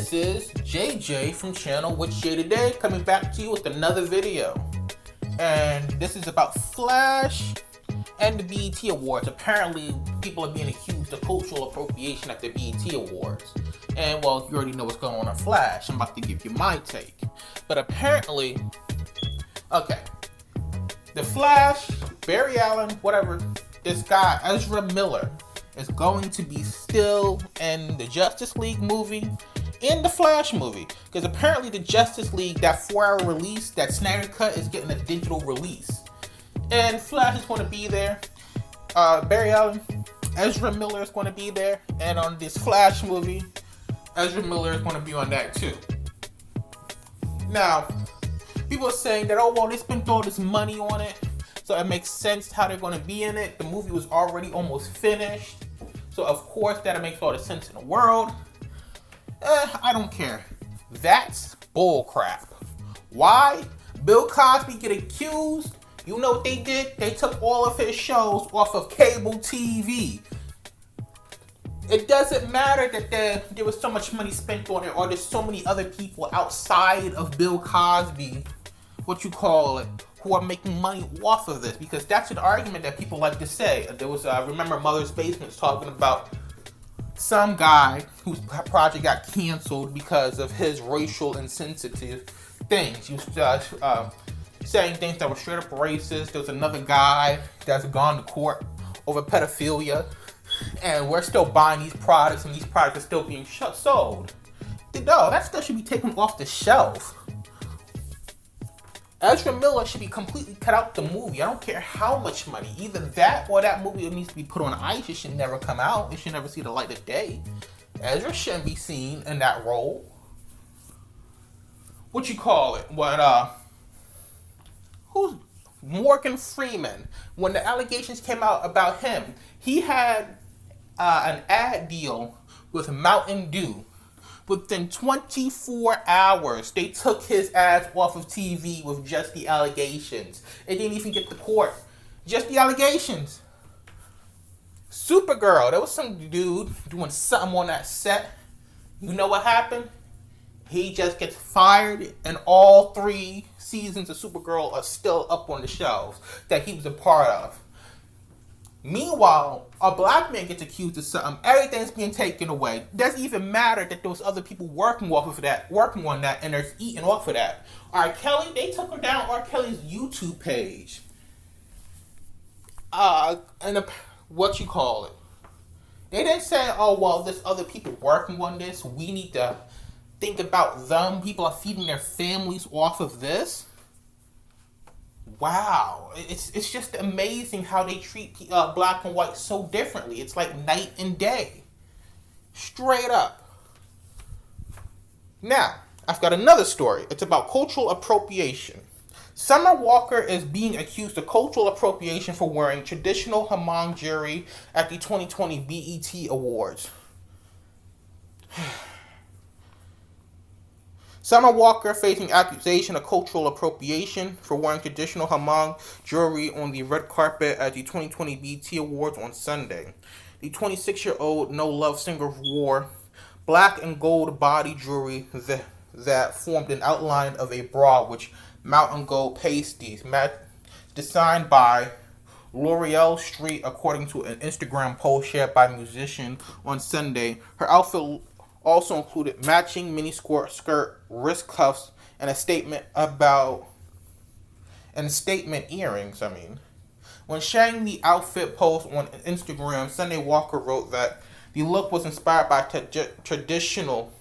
This is JJ from channel Which J Today, coming back to you with another video. And this is about Flash and the BET Awards. Apparently, people are being accused of cultural appropriation at the BET Awards. And well, you already know what's going on Flash. I'm about to give you my take. But apparently, okay, the Flash, Barry Allen, whatever, this guy, Ezra Miller, is going to be still in the Justice League movie, in the Flash movie, because apparently the Justice League, that 4-hour release, that Snyder Cut, is getting a digital release, and Flash is going to be there. Barry Allen, Ezra Miller is going to be there, and on this Flash movie, Ezra Miller is going to be on that too. Now, people are saying that, oh well, they spent all this money on it, so it makes sense how they're going to be in it. The movie was already almost finished, so of course that makes all the sense in the world. I don't care. That's bullcrap. Why? Bill Cosby get accused. You know what they did? They took all of his shows off of cable TV. It doesn't matter that there was so much money spent on it, or there's so many other people outside of Bill Cosby, who are making money off of this, because that's an argument that people like to say. There was, remember Mother's Basement talking about some guy whose project got canceled because of his racial insensitive things. He was saying things that were straight up racist. There was another guy that's gone to court over pedophilia, and we're still buying these products, and these products are still being sold. No, that stuff should be taken off the shelf. Ezra Miller should be completely cut out the movie. I don't care how much money. Either that or that movie needs to be put on ice. It should never come out. It should never see the light of day. Ezra shouldn't be seen in that role. Who's Morgan Freeman? When the allegations came out about him, he had an ad deal with Mountain Dew. Within 24 hours, they took his ads off of TV with just the allegations. It didn't even get to court. Just the allegations. Supergirl, there was some dude doing something on that set. You know what happened? He just gets fired, and all 3 seasons of Supergirl are still up on the shelves that he was a part of. Meanwhile, a black man gets accused of something, everything's being taken away. It doesn't even matter that there was other people working on that, and they're eating off of that. R. Kelly, they took him down R. Kelly's YouTube page. They didn't say, oh, well, there's other people working on this, we need to think about them. People are feeding their families off of this. Wow, it's just amazing how they treat black and white so differently. It's like night and day. Straight up. Now, I've got another story. It's about cultural appropriation. summerWalker is being accused of cultural appropriation for wearing traditional Hmong jewelry at the 2020 BET Awards. summerWalker facing accusation of cultural appropriation for wearing traditional Hmong jewelry on the red carpet at the 2020 BET Awards on Sunday. The 26-year-old No Love singer wore black and gold body jewelry that formed an outline of a bra with mountain gold pasties, designed by L'Oreal Street, according to an Instagram post shared by a musician on Sunday. Her outfit also included matching mini skirt, wrist cuffs, and a statement earrings. When sharing the outfit post on Instagram, Sunday Walker wrote that the look was inspired by traditional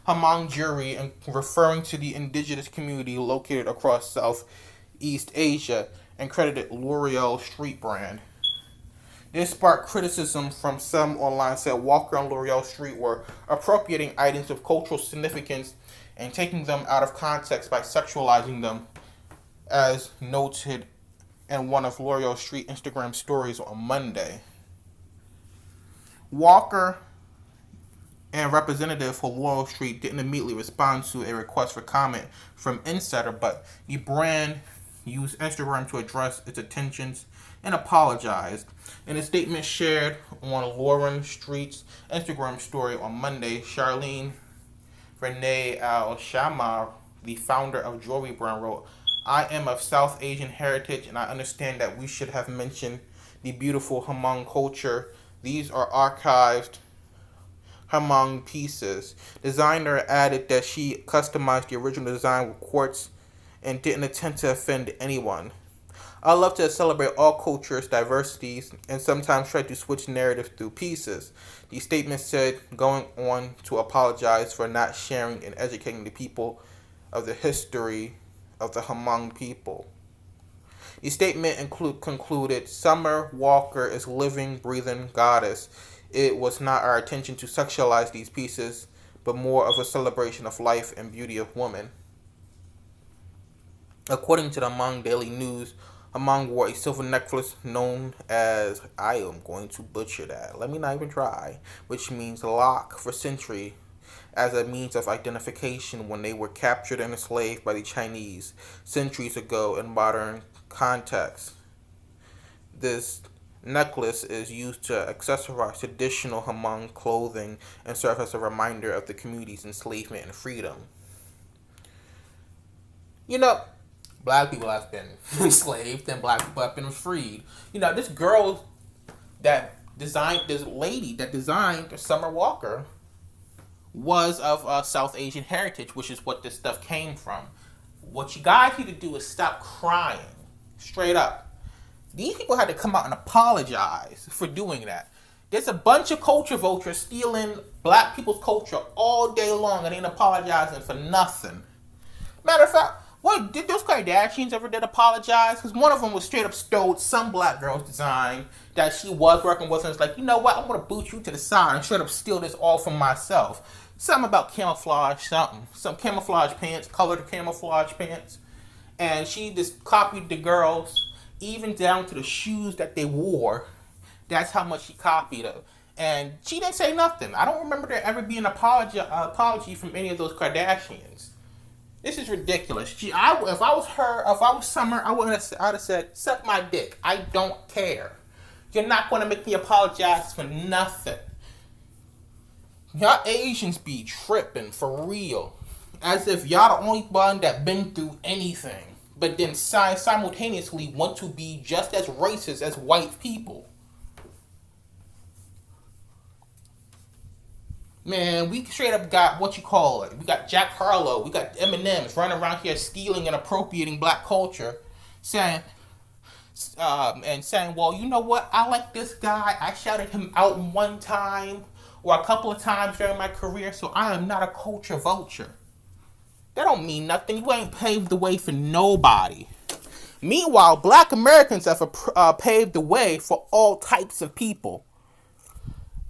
Hmong jewelry, and referring to the indigenous community located across Southeast Asia, and credited L'Oreal Street brand. This sparked criticism from some online, said Walker and L'Oreal Street were appropriating items of cultural significance and taking them out of context by sexualizing them, as noted in one of L'Oreal Street Instagram stories on Monday. Walker and representative for L'Oreal Street didn't immediately respond to a request for comment from Insider, but the brand used Instagram to address its attentions and apologized. In a statement shared on Lauren Street's Instagram story on Monday, Charlene Renee Al-Shamar, the founder of Jewelry Brand, wrote, I am of South Asian heritage and I understand that we should have mentioned the beautiful Hmong culture. These are archived Hmong pieces. Designer added that she customized the original design with quartz and didn't attempt to offend anyone. I love to celebrate all cultures, diversities, and sometimes try to switch narratives through pieces. The statement said, going on to apologize for not sharing and educating the people of the history of the Hmong people. The statement concluded, Summer Walker is living, breathing goddess. It was not our intention to sexualize these pieces, but more of a celebration of life and beauty of woman. According to the Hmong Daily News, Hmong wore a silver necklace known as, I am going to butcher that, let me not even try, which means lock for century, as a means of identification when they were captured and enslaved by the Chinese centuries ago in modern context. This necklace is used to accessorize traditional Hmong clothing and serve as a reminder of the community's enslavement and freedom. You know, black people have been enslaved and black people have been freed. You know, this girl that designed, this lady that designed Summer Walker was of South Asian heritage, which is what this stuff came from. What you guys need to do is stop crying. Straight up. These people had to come out and apologize for doing that. There's a bunch of culture vultures stealing black people's culture all day long and ain't apologizing for nothing. Matter of fact, what did those Kardashians ever did apologize? Because one of them was straight up stole some black girl's design that she was working with and was like, you know what, I'm going to boot you to the side and straight up steal this all from myself. Something about camouflage, some camouflage pants, colored camouflage pants. And she just copied the girls, even down to the shoes that they wore. That's how much she copied them. And she didn't say nothing. I don't remember there ever being an apology from any of those Kardashians. This is ridiculous. If I was her, if I was Summer, I'd have said, suck my dick. I don't care. You're not going to make me apologize for nothing. Y'all Asians be tripping for real. As if y'all the only one that been through anything. But then simultaneously want to be just as racist as white people. Man, we straight up got, what you call it, we got Jack Harlow, we got Eminem's running around here stealing and appropriating black culture, saying, well, you know what, I like this guy, I shouted him out one time, or a couple of times during my career, so I am not a culture vulture. That don't mean nothing. You ain't paved the way for nobody. Meanwhile, black Americans have paved the way for all types of people.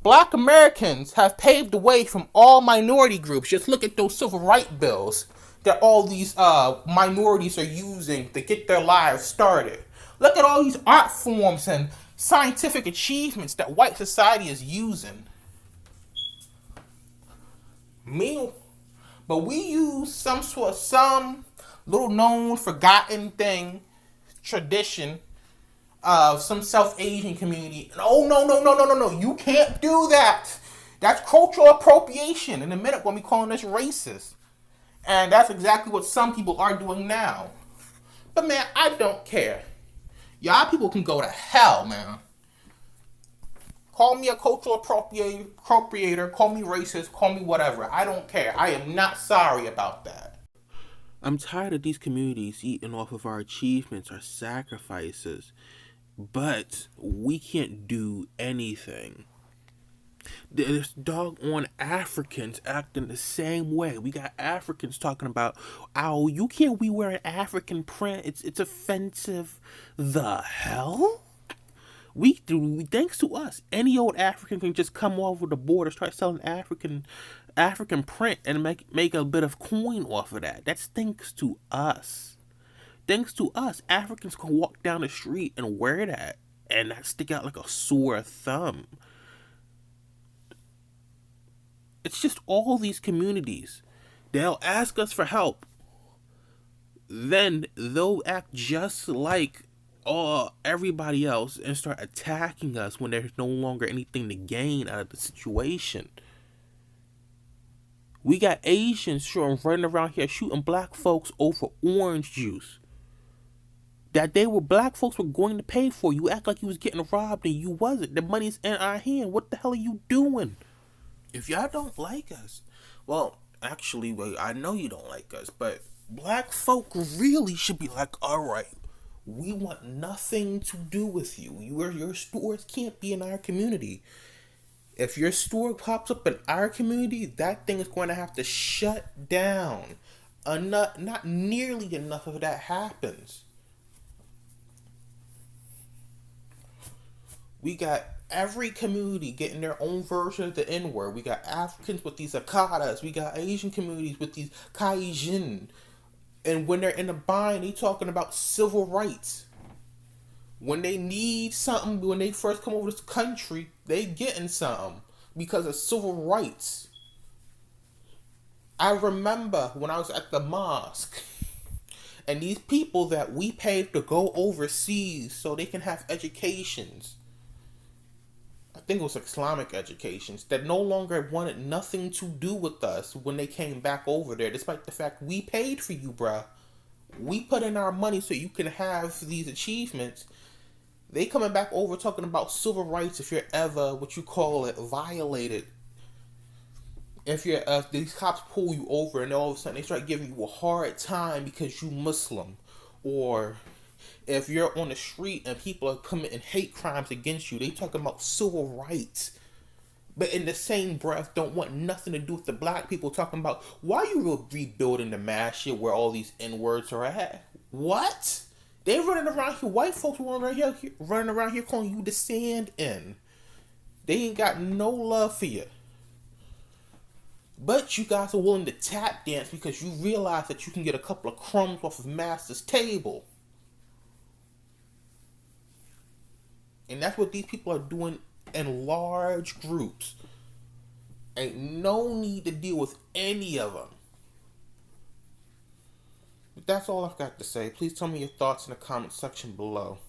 Black Americans have paved the way from all minority groups. Just look at those civil rights bills that all these minorities are using to get their lives started. Look at all these art forms and scientific achievements that white society is using. But we use some little known forgotten thing, tradition of some South Asian community. Oh, no. You can't do that. That's cultural appropriation. In a minute, when we calling this racist. And that's exactly what some people are doing now. But man, I don't care. Y'all people can go to hell, man. Call me a cultural appropriator, call me racist, call me whatever. I don't care. I am not sorry about that. I'm tired of these communities eating off of our achievements, our sacrifices. But we can't do anything. There's doggone Africans acting the same way. We got Africans talking about, oh, you can't be wearing African print. It's offensive. The hell? Thanks to us, any old African can just come over the border, start selling African print, and make a bit of coin off of that. That's thanks to us. Thanks to us, Africans can walk down the street and wear that, and not stick out like a sore thumb. It's just all these communities. They'll ask us for help. Then they'll act just like everybody else and start attacking us when there's no longer anything to gain out of the situation. We got Asians running around here shooting black folks over orange juice. That they were black folks were going to pay for. You act like you was getting robbed and you wasn't. The money's in our hand. What the hell are you doing? If y'all don't like us, well, actually, wait, I know you don't like us, but black folk really should be like, all right, we want nothing to do with you. Your stores can't be in our community. If your store pops up in our community, that thing is going to have to shut down. Not nearly enough of that happens. We got every community getting their own version of the N-word. We got Africans with these Akadas. We got Asian communities with these Kaijin. And when they're in the bind, they talking about civil rights. When they need something, when they first come over this country, they getting something because of civil rights. I remember when I was at the mosque, and these people that we paid to go overseas so they can have educations, I think it was Islamic educations, that no longer wanted nothing to do with us when they came back over there, despite the fact we paid for you, bruh. We put in our money so you can have these achievements. They coming back over talking about civil rights if you're ever, what you call it, violated. If you're, these cops pull you over and all of a sudden they start giving you a hard time because you Muslim. Or if you're on the street and people are committing hate crimes against you, they talking about civil rights. But in the same breath, don't want nothing to do with the black people talking about, why you rebuilding the mass shit where all these N-words are at? What? They running around here, white folks running around here calling you the stand-in. They ain't got no love for you. But you guys are willing to tap dance because you realize that you can get a couple of crumbs off of Master's table. And that's what these people are doing in large groups. Ain't no need to deal with any of them. But that's all I've got to say. Please tell me your thoughts in the comment section below.